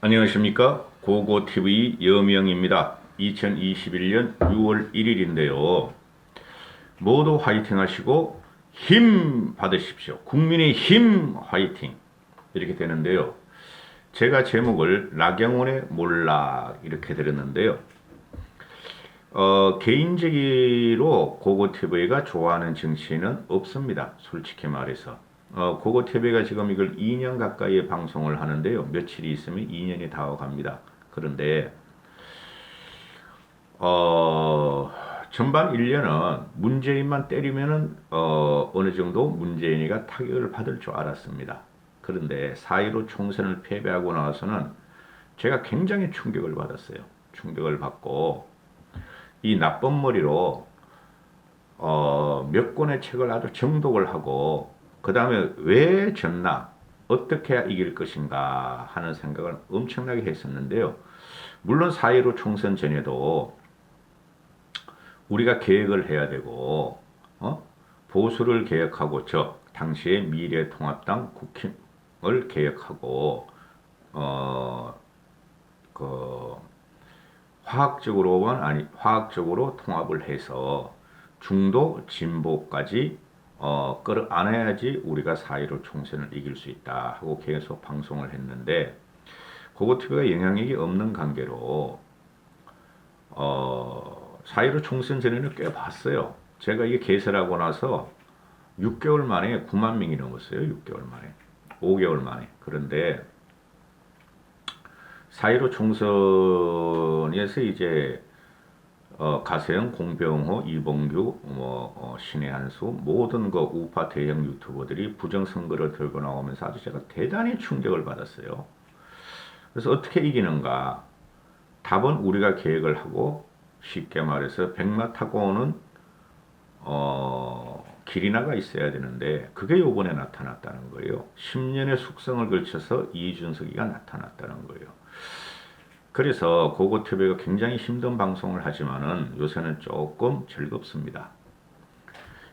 안녕하십니까? 고고TV 여명입니다. 2021년 6월 1일인데요. 모두 화이팅 하시고 힘 받으십시오. 국민의 힘 화이팅! 이렇게 되는데요. 제가 제목을 나경원의 몰락 이렇게 드렸는데요. 개인적으로 고고TV가 좋아하는 정치인은 없습니다. 솔직히 말해서. 고고TV가 지금 이걸 2년 가까이 방송을 하는데요. 며칠이 있으면 2년이 다 갑니다. 그런데 전반 1년은 문재인만 때리면은 어느 정도 문재인이가 타격을 받을 줄 알았습니다. 그런데 4.15 총선을 패배하고 나서는 제가 굉장히 충격을 받았어요. 충격을 받고 이 나쁜 머리로 몇 권의 책을 아주 정독을 하고 그 다음에 왜 졌나 어떻게 해야 이길 것인가 하는 생각을 엄청나게 했었는데요. 물론 4.15 총선 전에도 우리가 계획을 해야 되고 보수를 개혁하고 당시에 미래통합당 국힘을 개혁하고 그 화학적으로 통합을 해서 중도 진보까지 끌어안아야지 우리가 4.15 총선을 이길 수 있다 하고 계속 방송을 했는데 고고TV가 영향력이 없는 관계로 4.15 총선 전에는 꽤 봤어요. 제가 이게 개설하고 나서 6개월 만에 9만 명이 넘었어요. 6개월 만에. 5개월 만에. 그런데 4.15 총선에서 이제 가세영, 공병호, 이봉규, 신의 한수 모든 그 우파 대형 유튜버들이 부정선거를 들고 나오면서 아주 제가 대단히 충격을 받았어요. 그래서 어떻게 이기는가? 답은 우리가 계획을 하고 쉽게 말해서 백마 타고 오는 길이나가 있어야 되는데 그게 요번에 나타났다는 거예요. 10년의 숙성을 걸쳐서 이준석이가 나타났다는 거예요. 그래서 고고TV가 굉장히 힘든 방송을 하지만은 요새는 조금 즐겁습니다.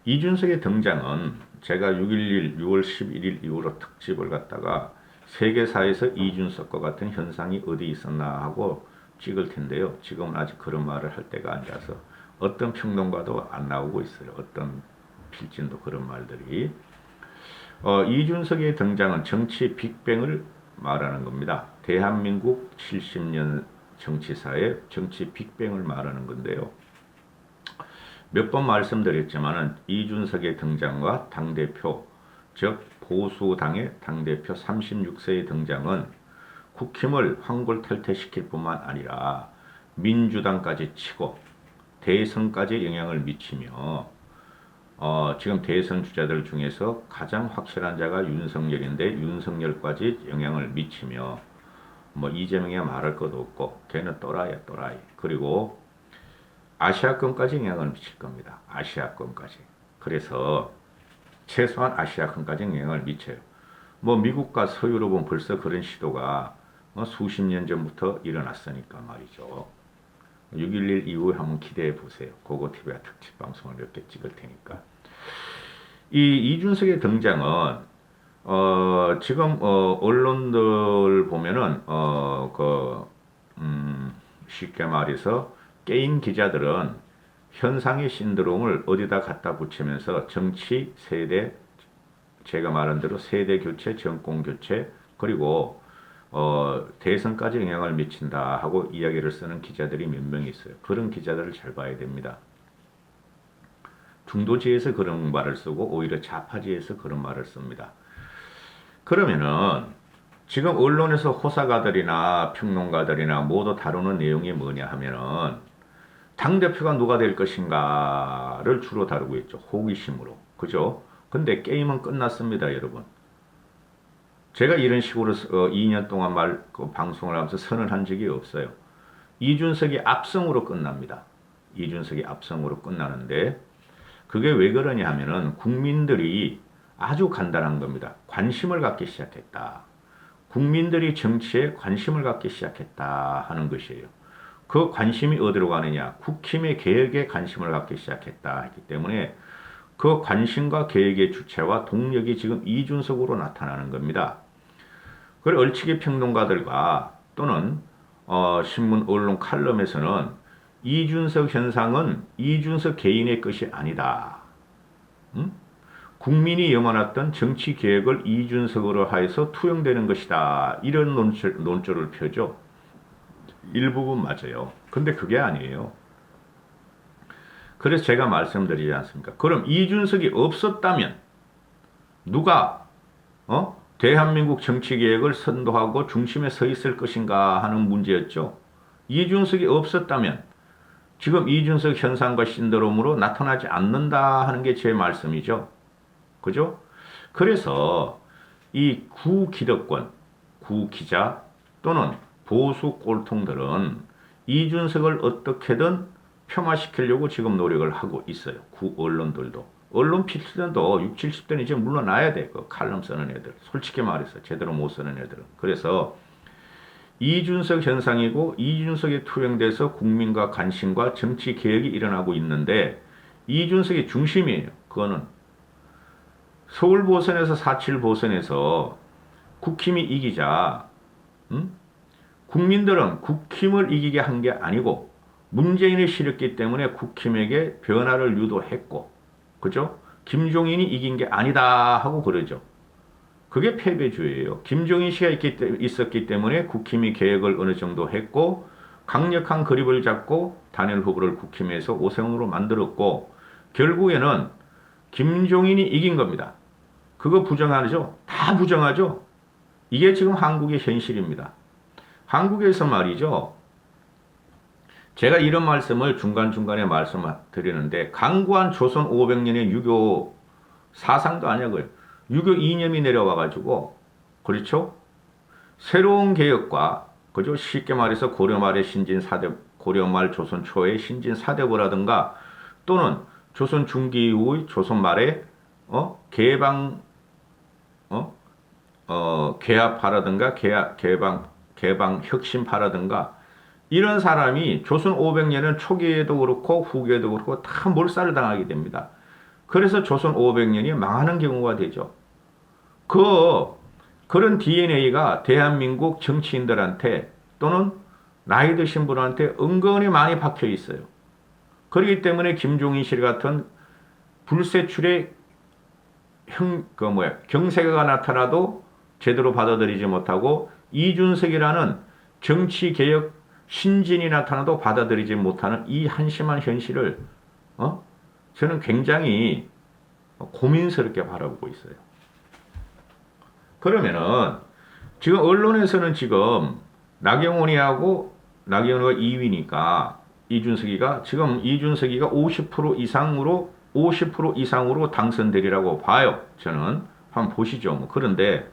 이준석의 등장은 제가 6월 11일 이후로 특집을 갖다가 세계사에서 이준석과 같은 현상이 어디 있었나 하고 찍을 텐데요. 지금은 아직 그런 말을 할 때가 아니라서 어떤 평론가도 안 나오고 있어요. 어떤 필진도 그런 말들이. 이준석의 등장은 정치 빅뱅을 말하는 겁니다. 대한민국 70년 정치사의 정치 빅뱅을 말하는 건데요. 몇 번 말씀드렸지만 이준석의 등장과 당대표, 즉 보수당의 당대표 36세의 등장은 국힘을 황골탈퇴시킬 뿐만 아니라 민주당까지 치고 대선까지 영향을 미치며 지금 대선 주자들 중에서 가장 확실한 자가 윤석열인데 윤석열까지 영향을 미치며 이재명이야 말할 것도 없고 걔는 또라이야 또라이. 그리고 아시아권까지 영향을 미칠 겁니다. 아시아권까지. 그래서 최소한 아시아권까지 영향을 미쳐요. 미국과 서유럽은 벌써 그런 시도가 수십 년 전부터 일어났으니까 말이죠. 6.11 이후에 한번 기대해 보세요. 고고TV와 특집 방송을 몇 개 찍을 테니까. 이 이준석의 등장은 지금 언론들 보면은 쉽게 말해서 게임 기자들은 현상의 신드롬을 어디다 갖다 붙이면서 정치 세대, 제가 말한 대로 세대 교체, 정권 교체, 그리고 대선까지 영향을 미친다 하고 이야기를 쓰는 기자들이 몇 명 있어요. 그런 기자들을 잘 봐야 됩니다. 중도지에서 그런 말을 쓰고 오히려 좌파지에서 그런 말을 씁니다. 그러면은 지금 언론에서 호사가들이나 평론가들이나 모두 다루는 내용이 뭐냐 하면은 당대표가 누가 될 것인가를 주로 다루고 있죠. 호기심으로. 그죠? 근데 게임은 끝났습니다, 여러분. 제가 이런 식으로 2년 동안 방송을 하면서 선언한 적이 없어요. 이준석이 압승으로 끝납니다. 이준석이 압승으로 끝나는데 그게 왜 그러냐 하면은 국민들이 아주 간단한 겁니다. 관심을 갖기 시작했다. 국민들이 정치에 관심을 갖기 시작했다 하는 것이에요. 그 관심이 어디로 가느냐? 국힘의 개혁에 관심을 갖기 시작했다 했기 때문에 그 관심과 계획의 주체와 동력이 지금 이준석으로 나타나는 겁니다. 그리고 얼치기 평론가들과 또는 신문 언론 칼럼에서는 이준석 현상은 이준석 개인의 것이 아니다. 응? 국민이 염원했던 정치 개혁을 이준석으로 하여서 투영되는 것이다. 이런 논조를 펴죠. 일부분 맞아요. 근데 그게 아니에요. 그래서 제가 말씀드리지 않습니까? 그럼 이준석이 없었다면 누가 대한민국 정치개혁을 선도하고 중심에 서 있을 것인가 하는 문제였죠. 이준석이 없었다면 지금 이준석 현상과 신드롬으로 나타나지 않는다 하는 게 제 말씀이죠. 그죠? 그래서 이 구기득권, 구기자 또는 보수 꼴통들은 이준석을 어떻게든 폄하시키려고 지금 노력을 하고 있어요. 구 언론들도. 언론 필수단도 60, 70대는 이제 물러나야 돼. 그 칼럼 쓰는 애들. 솔직히 말해서 제대로 못 쓰는 애들은. 그래서 이준석 현상이고 이준석이 투영돼서 국민과 관심과 정치 개혁이 일어나고 있는데 이준석이 중심이에요. 그거는 서울 보선에서 4.7 보선에서 국힘이 이기자 국민들은 국힘을 이기게 한 게 아니고 문재인이 싫었기 때문에 국힘에게 변화를 유도했고 그죠? 김종인이 이긴 게 아니다 하고 그러죠. 그게 패배주의예요. 김종인 씨가 있었기 때문에 국힘이 개혁을 어느 정도 했고 강력한 그립을 잡고 단일 후보를 국힘에서 오세훈으로 만들었고 결국에는 김종인이 이긴 겁니다. 그거 부정하죠? 다 부정하죠? 이게 지금 한국의 현실입니다. 한국에서 말이죠. 제가 이런 말씀을 중간중간에 말씀드리는데 강구한 조선 500년의 유교 사상도 아니고요. 유교 이념이 내려와가지고 그렇죠? 새로운 개혁과 그죠? 쉽게 말해서 고려말의 신진 사대 고려말 조선 초의 신진 사대부라든가 또는 조선 중기 이후의 조선 말의 개방 개합파라든가 개방 혁신파라든가 이런 사람이 조선 500년은 초기에도 그렇고 후기에도 그렇고 다 몰살을 당하게 됩니다. 그래서 조선 500년이 망하는 경우가 되죠. 그런 DNA가 대한민국 정치인들한테 또는 나이 드신 분한테 은근히 많이 박혀 있어요. 그렇기 때문에 김종인 씨 같은 불세출의 경세가 나타나도 제대로 받아들이지 못하고 이준석이라는 정치개혁 신진이 나타나도 받아들이지 못하는 이 한심한 현실을 저는 굉장히 고민스럽게 바라보고 있어요. 그러면은 지금 언론에서는 지금 나경원이가 2위니까 이준석이가 50% 이상으로 당선되리라고 봐요. 저는 한번 보시죠. 그런데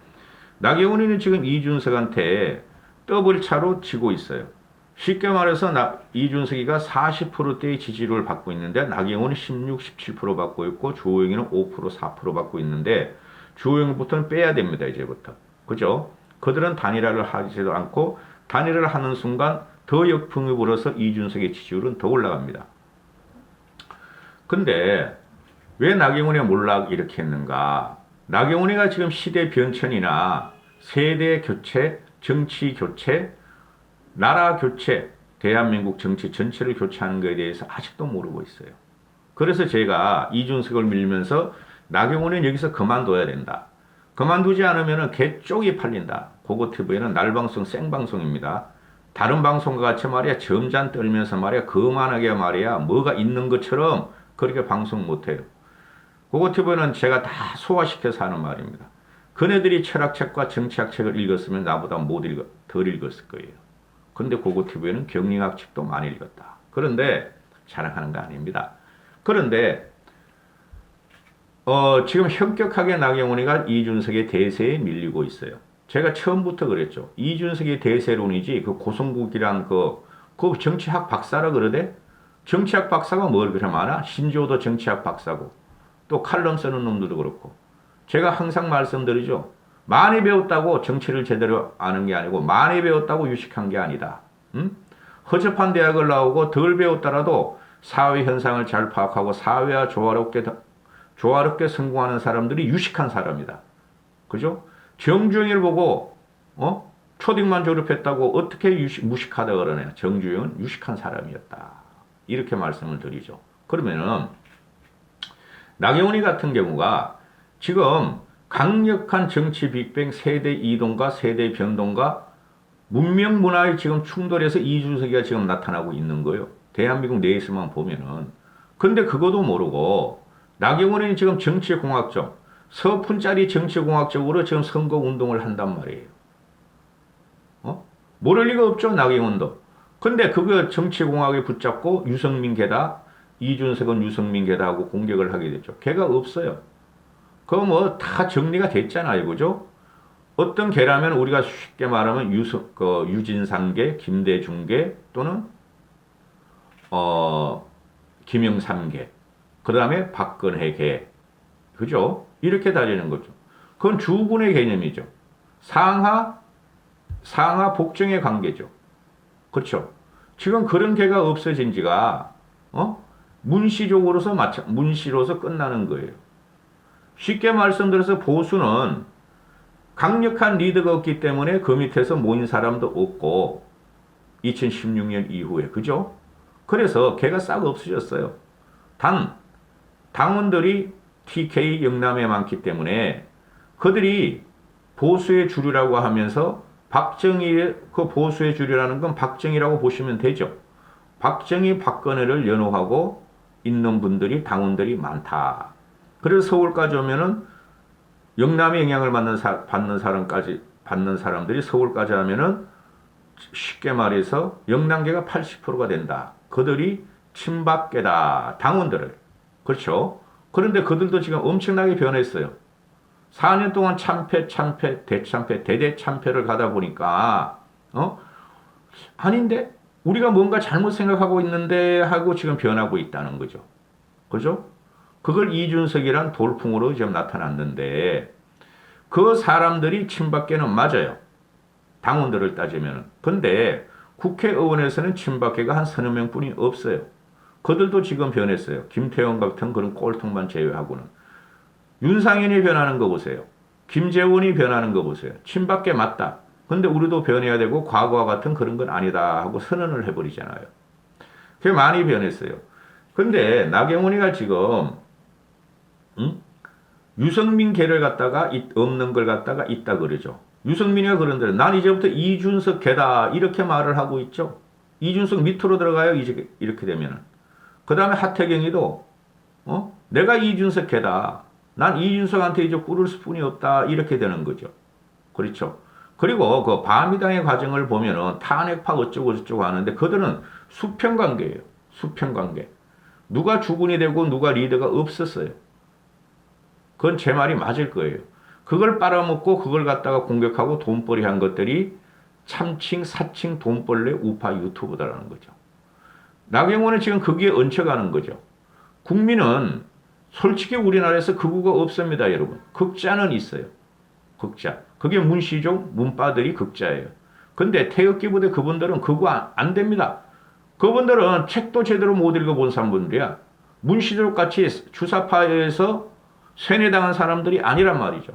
나경원이는 지금 이준석한테 더블 차로 지고 있어요. 쉽게 말해서 이준석이가 40%대의 지지를 받고 있는데 나경원이 16, 17% 받고 있고 주호영이는 5%, 4% 받고 있는데 주호영부터는 빼야 됩니다. 이제부터. 그죠? 그들은 단일화를 하지도 않고 단일화를 하는 순간 더 역풍이 불어서 이준석의 지지율은 더 올라갑니다. 근데 왜 나경원이 몰락 이렇게 했는가? 나경원이가 지금 시대 변천이나 세대 교체, 정치 교체, 나라 교체, 대한민국 정치 전체를 교체하는 것에 대해서 아직도 모르고 있어요. 그래서 제가 이준석을 밀면서 나경원은 여기서 그만둬야 된다. 그만두지 않으면 개 쪽이 팔린다. 고고TV에는 날방송 생방송입니다. 다른 방송과 같이 말이야 점잔 떨면서 말이야 그만하게 말이야 뭐가 있는 것처럼 그렇게 방송 못해요. 고고TV는 제가 다 소화시켜서 하는 말입니다. 그네들이 철학책과 정치학 책을 읽었으면 나보다 덜 읽었을 거예요. 근데 고고TV는 경영학 책도 많이 읽었다. 그런데 자랑하는 거 아닙니다. 그런데 지금 현격하게 나경원이가 이준석의 대세에 밀리고 있어요. 제가 처음부터 그랬죠. 이준석의 대세론이지 그 고성국이란 그 정치학 박사라 그러대? 정치학 박사가 뭘 그렇게 많아? 신조어도 정치학 박사고 또 칼럼 쓰는 놈들도 그렇고 제가 항상 말씀드리죠. 많이 배웠다고 정치를 제대로 아는 게 아니고 많이 배웠다고 유식한 게 아니다. 허접한 대학을 나오고 덜 배웠더라도 사회 현상을 잘 파악하고 사회와 조화롭게 성공하는 사람들이 유식한 사람이다. 그죠? 정주영을 보고 초딩만 졸업했다고 어떻게 무식하다 그러냐. 정주영은 유식한 사람이었다. 이렇게 말씀을 드리죠. 그러면은 나경원이 같은 경우가 지금 강력한 정치 빅뱅 세대 이동과 세대 변동과 문명 문화의 지금 충돌에서 이준석이가 지금 나타나고 있는 거예요. 대한민국 내에서만 보면은. 근데 그것도 모르고 나경원이 지금 정치공학적 서푼짜리 정치공학적으로 지금 선거운동을 한단 말이에요. 모를 리가 없죠, 나경원도. 근데 그거 정치공학에 붙잡고 유승민 개다, 이준석은 유승민 개다 하고 공격을 하게 됐죠. 개가 없어요. 그거 뭐 다 정리가 됐잖아요, 그죠? 어떤 개라면 우리가 쉽게 말하면 유진상계, 김대중계 또는 김영삼계, 그 다음에 박근혜계, 그죠? 이렇게 다지는 거죠. 그건 주군의 개념이죠. 상하 복정의 관계죠. 그렇죠? 지금 그런 개가 없어진 지가 문시로서 끝나는 거예요. 쉽게 말씀드려서 보수는 강력한 리더가 없기 때문에 그 밑에서 모인 사람도 없고 2016년 이후에 그죠? 그래서 개가 싹 없어졌어요. 단 당원들이 TK 영남에 많기 때문에 그들이 보수의 주류라고 하면서 박정희의 그 보수의 주류라는 건 박정희라고 보시면 되죠. 박정희 박근혜를 연호하고 있는 분들이 당원들이 많다. 그래서 서울까지 오면은 영남의 영향을 받는 사람들이 서울까지 하면은 쉽게 말해서 영남계가 80%가 된다. 그들이 친박계다. 당원들을. 그렇죠? 그런데 그들도 지금 엄청나게 변했어요. 4년 동안 참패, 대참패, 대대참패를 가다 보니까, 아닌데? 우리가 뭔가 잘못 생각하고 있는데 하고 지금 변하고 있다는 거죠. 그죠? 그걸 이준석이란 돌풍으로 지금 나타났는데, 그 사람들이 친박계는 맞아요. 당원들을 따지면. 근데 국회의원에서는 친박계가 한 서너 명뿐이 없어요. 그들도 지금 변했어요. 김태형 같은 그런 꼴통만 제외하고는. 윤상현이 변하는 거 보세요. 김재원이 변하는 거 보세요. 친박계 맞다. 근데 우리도 변해야 되고 과거와 같은 그런 건 아니다 하고 선언을 해버리잖아요. 그게 많이 변했어요. 근데 나경원이가 지금 유승민 개를 갖다가 없는 걸 갖다가 있다 그러죠. 유승민이가 그런데 난 이제부터 이준석 개다 이렇게 말을 하고 있죠. 이준석 밑으로 들어가요. 이제 이렇게 되면은. 그 다음에 하태경이도 내가 이준석 개다. 난 이준석한테 이제 꿇을 수뿐이 없다. 이렇게 되는 거죠. 그렇죠. 그리고 그 바미당의 과정을 보면은 탄핵파 어쩌고 저쩌고 하는데 그들은 수평관계예요. 수평관계. 누가 주군이 되고 누가 리더가 없었어요. 그건 제 말이 맞을 거예요. 그걸 빨아먹고 그걸 갖다가 공격하고 돈벌이 한 것들이 참칭 사칭 돈벌레 우파 유튜브다라는 거죠. 나경원은 지금 거기에 얹혀가는 거죠. 국민은 솔직히 우리나라에서 극우가 없습니다, 여러분. 극자는 있어요. 극자. 그게 문시족, 문빠들이 극자예요. 근데 태극기 부대 그분들은 극우 안 됩니다. 그분들은 책도 제대로 못 읽어본 사람분들이야. 문시족 같이 주사파에서 세뇌당한 사람들이 아니란 말이죠.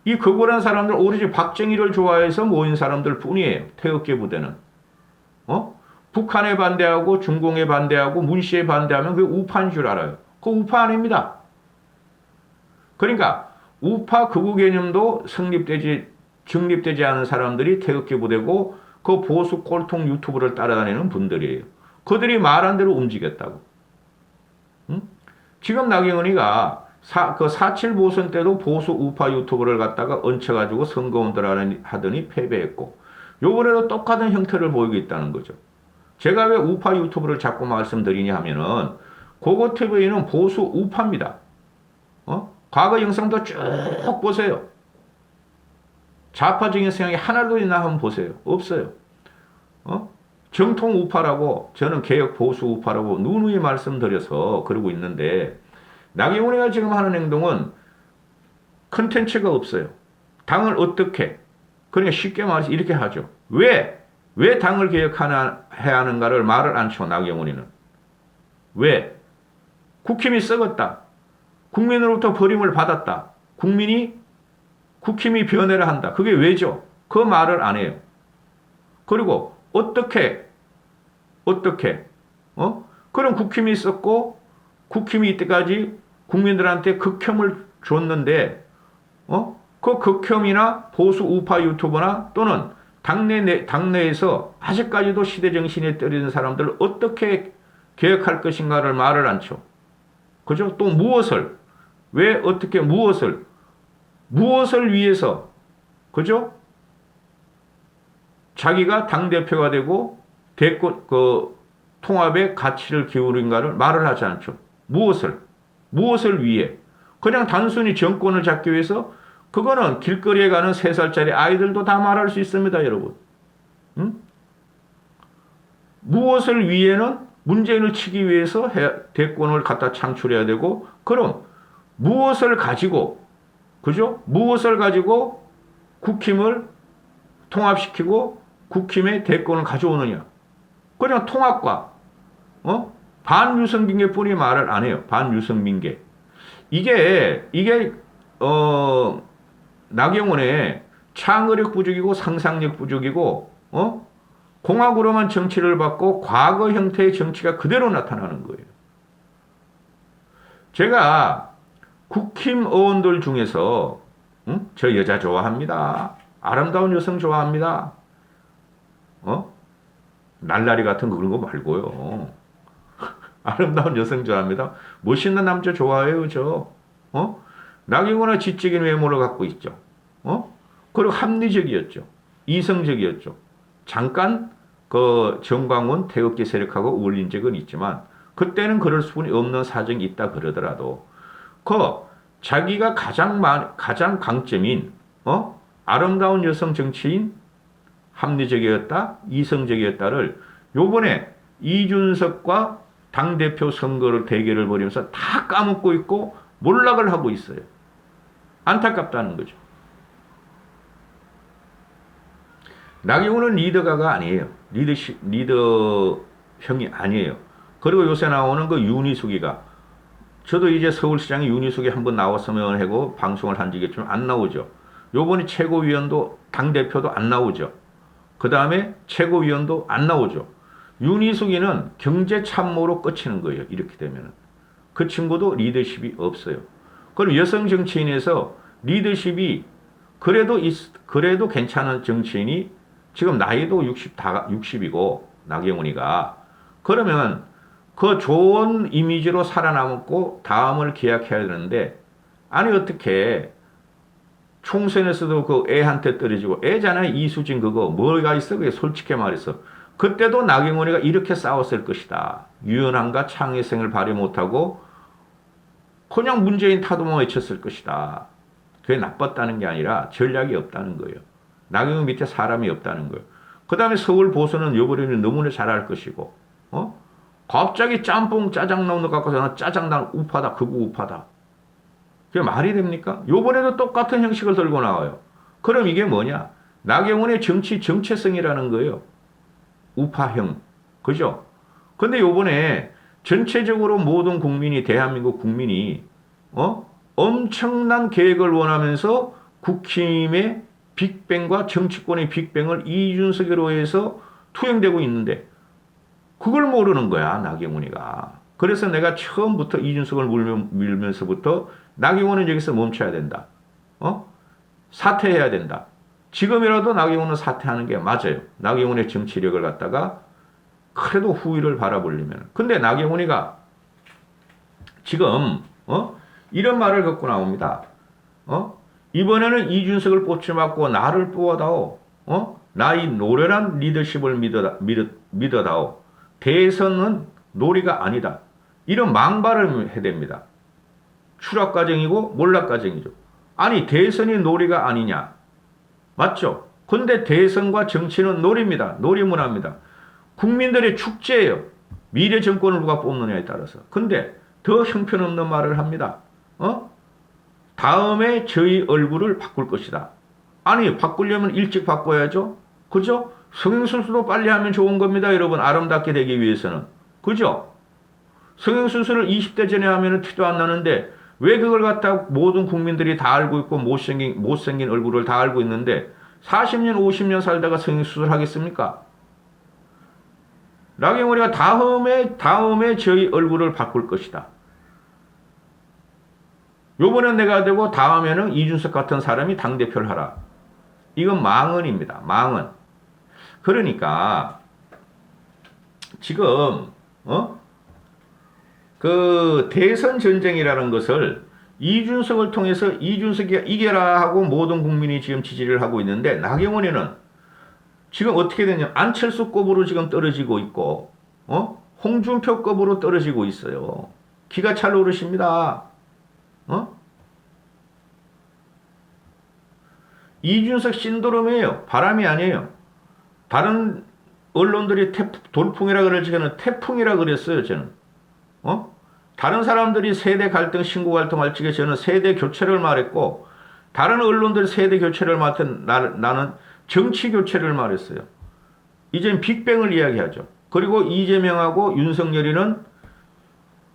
이 극우란 사람들 오로지 박정희를 좋아해서 모인 사람들 뿐이에요. 태극기 부대는. 북한에 반대하고 중공에 반대하고 문시에 반대하면 그게 우파인 줄 알아요. 그거 우파 아닙니다. 그러니까 우파 극우 개념도 정립되지 않은 사람들이 태극기 부대고 그 보수 꼴통 유튜브를 따라다니는 분들이에요. 그들이 말한 대로 움직였다고. 지금 나경원이가 그 4.7 보선 때도 보수 우파 유튜브를 갖다가 얹혀가지고 선거운동을 하더니 패배했고 요번에도 똑같은 형태를 보이고 있다는 거죠. 제가 왜 우파 유튜브를 자꾸 말씀드리냐 하면은 고고TV는 보수 우파입니다. 과거 영상도 쭉 보세요. 좌파적인 성향이 하나도 있나 한번 보세요. 없어요. 정통 우파라고 저는 개혁 보수 우파라고 누누이 말씀드려서 그러고 있는데 나경원이가 지금 하는 행동은 컨텐츠가 없어요. 당을 어떻게 그러니까 쉽게 말해서 이렇게 하죠. 왜 당을 개혁해야 하는가를 말을 안 쳐 나경원이는. 왜? 국힘이 썩었다. 국민으로부터 버림을 받았다. 국힘이 변해라 한다. 그게 왜죠? 그 말을 안 해요. 그리고 그럼 국힘이 있었고 국힘이 이때까지 국민들한테 극혐을 줬는데 그 극혐이나 보수 우파 유튜버나 또는 당내에서 아직까지도 시대 정신에 떨어진 사람들을 어떻게 개혁할 것인가를 말을 않죠. 그죠? 또 왜 어떻게 무엇을 위해서, 그죠? 자기가 당대표가 되고 대권 통합의 가치를 기울인가를 말을 하지 않죠. 무엇을 위해? 그냥 단순히 정권을 잡기 위해서. 그거는 길거리에 가는 3살짜리 아이들도 다 말할 수 있습니다, 여러분. 응? 무엇을 위해는 문재인을 치기 위해서 대권을 갖다 창출해야 되고, 그럼 무엇을 가지고, 그죠? 무엇을 가지고 국힘을 통합시키고 국힘의 대권을 가져오느냐? 그냥 통합과 반유승민계뿐이 말을 안 해요. 반유승민계. 이게 나경원의 창의력 부족이고 상상력 부족이고 공학으로만 정치를 받고 과거 형태의 정치가 그대로 나타나는 거예요. 제가 국힘 의원들 중에서 저 여자 좋아합니다. 아름다운 여성 좋아합니다. 날라리 같은 그런 거 말고요. 아름다운 여성 좋아합니다. 멋있는 남자 좋아해요, 저. 나경원은 지적인 외모를 갖고 있죠. 그리고 합리적이었죠. 이성적이었죠. 잠깐 그 정광훈 태극기 세력하고 어울린 적은 있지만 그때는 그럴 수뿐이 없는 사정이 있다 그러더라도 자기가 가장 강점인 아름다운 여성 정치인 합리적이었다, 이성적이었다를 요번에 이준석과 당대표 선거를 대결을 벌이면서 다 까먹고 있고 몰락을 하고 있어요. 안타깝다는 거죠. 나경원은 리더가가 아니에요. 리더형이 아니에요. 그리고 요새 나오는 그 윤희숙이가, 저도 이제 서울시장에 윤희숙이 한번 나왔으면 하고 방송을 한 적이 좀 안 나오죠. 요번에 최고위원도 당대표도 안 나오죠. 그 다음에 최고위원도 안 나오죠. 윤희숙이는 경제 참모로 끝이는 거예요. 이렇게 되면은. 그 친구도 리더십이 없어요. 그럼 여성 정치인에서 리더십이 그래도 괜찮은 정치인이 지금 나이도 60이고 나경원이가 그러면 그 좋은 이미지로 살아남고 다음을 기약해야 되는데 아니 어떻게 총선에서도 그 애한테 떨어지고 애잖아요. 이수진 그거 뭐가 있어 그게 솔직히 말해서 그때도 나경원이가 이렇게 싸웠을 것이다. 유연함과 창의성을 발휘 못하고 그냥 문재인 타도만 외쳤을 것이다. 그게 나빴다는 게 아니라 전략이 없다는 거예요. 나경원 밑에 사람이 없다는 거예요. 그 다음에 서울 보수는 여버리면 너무나 잘할 것이고 갑자기 짬뽕 짜장 나오는 것 같고서는 짜장당 우파다 극우 우파다. 그게 말이 됩니까? 요번에도 똑같은 형식을 들고 나와요. 그럼 이게 뭐냐? 나경원의 정체성이라는 거예요. 우파형. 그죠? 근데 요번에 전체적으로 모든 국민이, 대한민국 국민이, 엄청난 계획을 원하면서 국힘의 빅뱅과 정치권의 빅뱅을 이준석으로 해서 투영되고 있는데, 그걸 모르는 거야, 나경원이가. 그래서 내가 처음부터 이준석을 밀면서부터 나경원은 여기서 멈춰야 된다. 사퇴해야 된다. 지금이라도 나경원은 사퇴하는 게 맞아요. 나경원의 정치력을 갖다가 그래도 후위를 바라보려면. 근데 나경원이가 지금 이런 말을 갖고 나옵니다. 이번에는 이준석을 뽑지 말고 나를 뽑아다오. 나의 노련한 리더십을 믿어다오. 대선은 놀이가 아니다. 이런 망발을 해야 됩니다. 추락 과정이고 몰락 과정이죠. 아니 대선이 놀이가 아니냐. 맞죠? 근데 대선과 정치는 놀이입니다. 놀이문화입니다. 국민들의 축제예요. 미래 정권을 누가 뽑느냐에 따라서. 근데 더 형편없는 말을 합니다. 다음에 저희 얼굴을 바꿀 것이다. 아니 바꾸려면 일찍 바꿔야죠. 그죠? 성형수술도 빨리 하면 좋은 겁니다. 여러분 아름답게 되기 위해서는. 그죠? 성형수술을 20대 전에 하면 티도 안 나는데 왜 그걸 갖다 모든 국민들이 다 알고 있고 못생긴 얼굴을 다 알고 있는데 40년, 50년 살다가 성형수술 하겠습니까? 나경원이가 다음에 저희 얼굴을 바꿀 것이다. 요번엔 내가 되고 다음에는 이준석 같은 사람이 당대표를 하라. 이건 망언입니다. 망언. 그러니까 지금 그 대선 전쟁이라는 것을 이준석을 통해서 이준석이 이겨라 하고 모든 국민이 지금 지지를 하고 있는데 나경원이는 지금 어떻게 되냐? 안철수급으로 지금 떨어지고 있고 홍준표급으로 떨어지고 있어요. 기가 찰 노릇입니다. 이준석 신드롬이에요. 바람이 아니에요. 다른 언론들이 돌풍이라 그러지 저는 태풍이라 그랬어요. 저는 다른 사람들이 세대 갈등, 신고 갈등 할 적에 저는 세대 교체를 말했고 다른 언론들이 세대 교체를 말할 때 나는 정치 교체를 말했어요. 이젠 빅뱅을 이야기하죠. 그리고 이재명하고 윤석열이는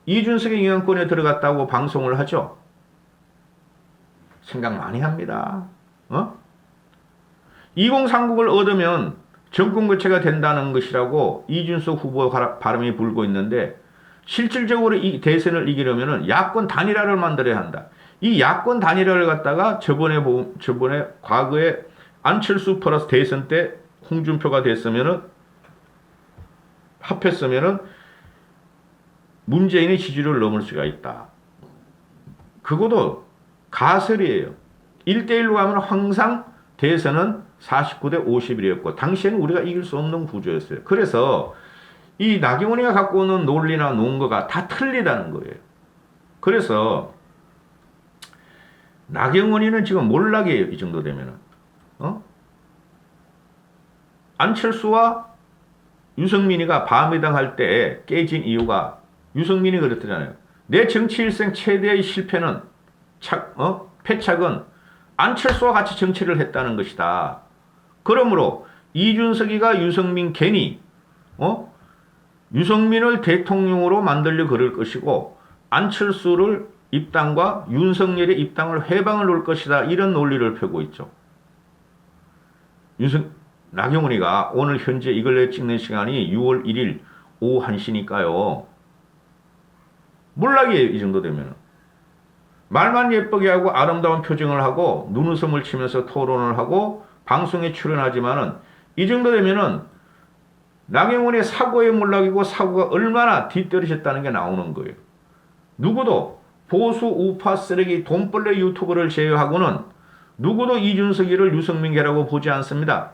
이준석의 영향권에 들어갔다고 방송을 하죠. 생각 많이 합니다. 2030을 얻으면 정권 교체가 된다는 것이라고 이준석 후보가 바람이 불고 있는데 실질적으로 이 대선을 이기려면 야권 단일화를 만들어야 한다. 이 야권 단일화를 갖다가 저번에 과거에 안철수 플러스 대선 때 홍준표가 합했으면은 문재인의 지지율을 넘을 수가 있다. 그것도 가설이에요. 1대1로 가면 항상 대선은 49대 51이었고 당시에는 우리가 이길 수 없는 구조였어요. 그래서 이 나경원이가 갖고 오는 논리나 논거가 다 틀리다는 거예요. 그래서 나경원이는 지금 몰락이에요. 이 정도 되면은. 안철수와 유승민이가 밤미당 할 때 깨진 이유가 유승민이 그랬잖아요. 내 정치 일생 최대의 실패는 패착은 안철수와 같이 정치를 했다는 것이다. 그러므로 이준석이가 유승민 괜히 유승민을 대통령으로 만들려 그럴 것이고 안철수를 입당과 윤석열의 입당을 회방을 놓을 것이다. 이런 논리를 펴고 있죠. 나경원이가 오늘 현재 이걸 찍는 시간이 6월 1일 오후 1시니까요. 몰락이에요. 이 정도 되면. 말만 예쁘게 하고 아름다운 표정을 하고 눈웃음을 치면서 토론을 하고 방송에 출연하지만은 이 정도 되면은 나경원의 사고의 몰락이고 사고가 얼마나 뒤떨어졌다는 게 나오는 거예요. 누구도 보수 우파 쓰레기 돈벌레 유튜버를 제외하고는 누구도 이준석이를 유승민계라고 보지 않습니다.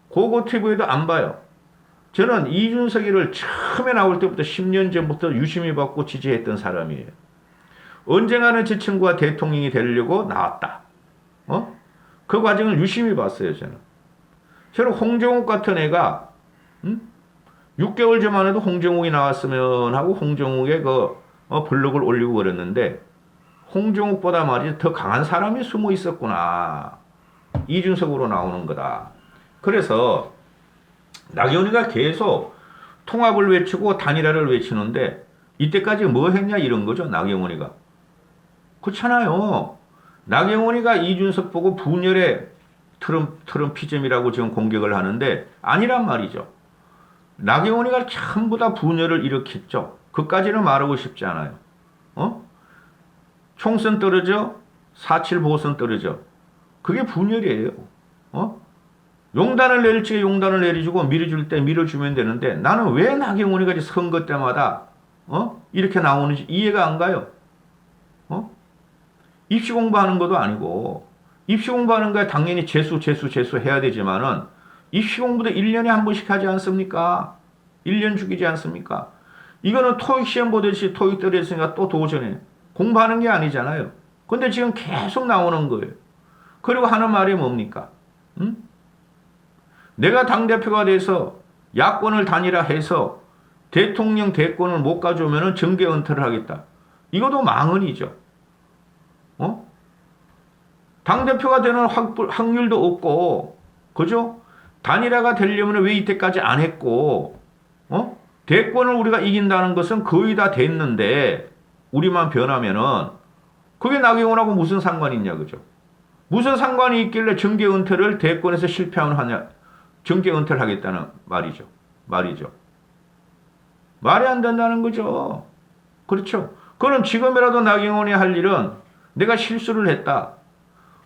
고고TV에도 안 봐요. 저는 이준석이를 처음에 나올 때부터 10년 전부터 유심히 받고 지지했던 사람이에요. 언젠가는 제 친구가 대통령이 되려고 나왔다. 그 과정을 유심히 봤어요. 저는 홍정욱 같은 애가 6개월 전만 해도 홍정욱이 나왔으면 하고 홍정욱의 블로그를 올리고 그랬는데 홍정욱보다 말이지 더 강한 사람이 숨어 있었구나. 이준석으로 나오는 거다. 그래서 나경원이가 계속 통합을 외치고 단일화를 외치는데 이때까지 뭐 했냐 이런 거죠. 나경원이가. 그렇잖아요. 나경원이가 이준석 보고 분열의 트럼피즘이라고 지금 공격을 하는데 아니란 말이죠. 나경원이가 전부 다 분열을 일으켰죠. 그까지는 말하고 싶지 않아요. 총선 떨어져, 4.7 보선 떨어져. 그게 분열이에요. 용단을 내릴 적에 용단을 내려주고 밀어줄 때 밀어주면 되는데 나는 왜 나경원이가 선거 때마다 이렇게 나오는지 이해가 안 가요. 입시 공부하는 것도 아니고 입시 공부하는 거야 당연히 재수 해야 되지만은 입시 공부도 1년에 한 번씩 하지 않습니까? 1년 죽이지 않습니까? 이거는 토익 시험 보듯이 토익 떨어졌으니까 또 도전해. 공부하는 게 아니잖아요. 근데 지금 계속 나오는 거예요. 그리고 하는 말이 뭡니까? 내가 당대표가 돼서 야권을 단일화해서 대통령 대권을 못 가져오면 정계 은퇴를 하겠다. 이것도 망언이죠. 당대표가 되는 확률도 없고, 그죠? 단일화가 되려면 왜 이때까지 안 했고, 대권을 우리가 이긴다는 것은 거의 다 됐는데, 우리만 변하면은, 그게 나경원하고 무슨 상관이 있냐, 그죠? 무슨 상관이 있길래 정계 은퇴를 대권에서 실패하면 하냐. 정계 은퇴를 하겠다는 말이죠. 말이 안 된다는 거죠. 그렇죠. 그럼 지금이라도 나경원이 할 일은 내가 실수를 했다.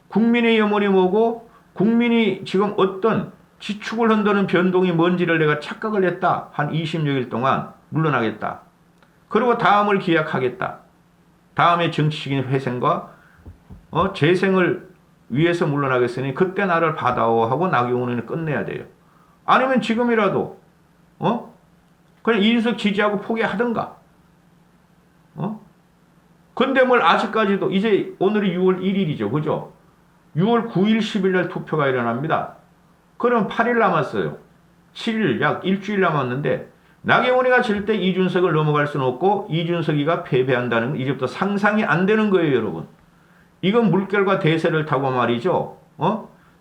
국민의 염원이 뭐고 국민이 지금 어떤 지축을 흔드는 변동이 뭔지를 내가 착각을 했다. 한 20여일 동안 물러나겠다. 그리고 다음을 기약하겠다. 다음에 정치적인 회생과 재생을 위해서 물러나겠으니 그때 나를 받아오 하고 나경원은 끝내야 돼요. 아니면 지금이라도 그냥 이준석 지지하고 포기하든가. 근데 뭘 아직까지도 이제 오늘이 6월 1일이죠. 그죠? 6월 9일 10일 날 투표가 일어납니다. 그럼 8일 남았어요. 7일 약 일주일 남았는데 나경원이가 질 때 이준석을 넘어갈 수는 없고 이준석이가 패배한다는 건 이제부터 상상이 안 되는 거예요, 여러분. 이건 물결과 대세를 타고 말이죠.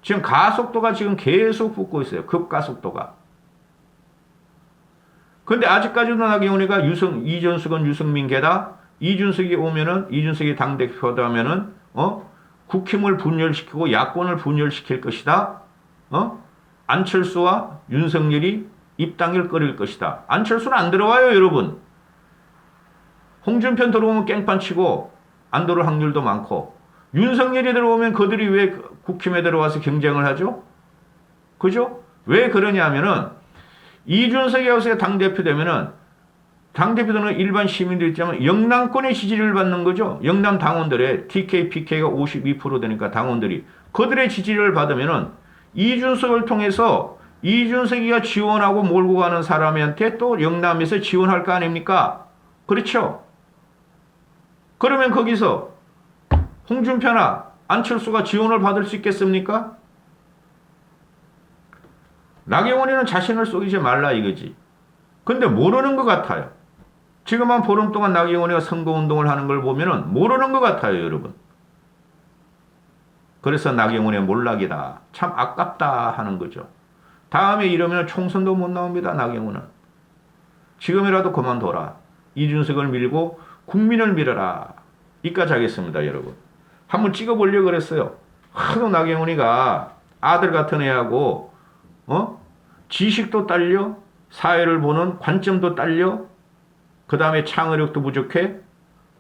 지금 가속도가 지금 계속 붙고 있어요. 급가속도가. 근데 아직까지도 나경원이가 이준석은 유승민 개다. 이준석이 오면은 이준석이 당대표다 하면은 국힘을 분열시키고 야권을 분열시킬 것이다. 안철수와 윤석열이 입당을 끓일 것이다. 안철수는 안 들어와요, 여러분. 홍준표 들어오면 깽판 치고 안 들어올 확률도 많고 윤석열이 들어오면 그들이 왜 국힘에 들어와서 경쟁을 하죠? 그죠? 왜 그러냐 하면은 이준석이 여기서 당대표 되면은 당대표들은 일반 시민들 있지만 영남권의 지지를 받는 거죠. 영남 당원들의 TK, PK가 52% 되니까 당원들이 그들의 지지를 받으면은 이준석을 통해서 이준석이가 지원하고 몰고 가는 사람한테 또 영남에서 지원할 거 아닙니까? 그렇죠? 그러면 거기서 홍준표나 안철수가 지원을 받을 수 있겠습니까? 나경원이는 자신을 속이지 말라 이거지. 근데 모르는 것 같아요. 지금 한 보름 동안 나경원이가 선거운동을 하는 걸 보면은 모르는 것 같아요, 여러분. 그래서 나경원의 몰락이다. 참 아깝다 하는 거죠. 다음에 이러면 총선도 못 나옵니다, 나경원은. 지금이라도 그만둬라. 이준석을 밀고 국민을 밀어라. 이까지 하겠습니다, 여러분. 한번 찍어보려고 그랬어요. 하도 나경원이가 아들 같은 애하고 지식도 딸려, 사회를 보는 관점도 딸려, 그 다음에 창의력도 부족해,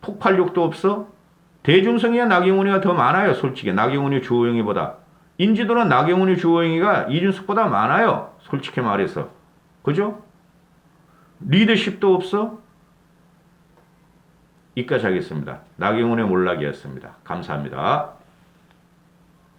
폭발력도 없어. 대중성이야 나경원이가 더 많아요, 솔직히. 나경원이 주호영이보다. 인지도는 나경원이 주호영이가 이준석보다 많아요, 솔직히 말해서. 그죠? 리더십도 없어. 이까지 하겠습니다. 나경원의 몰락이었습니다. 감사합니다.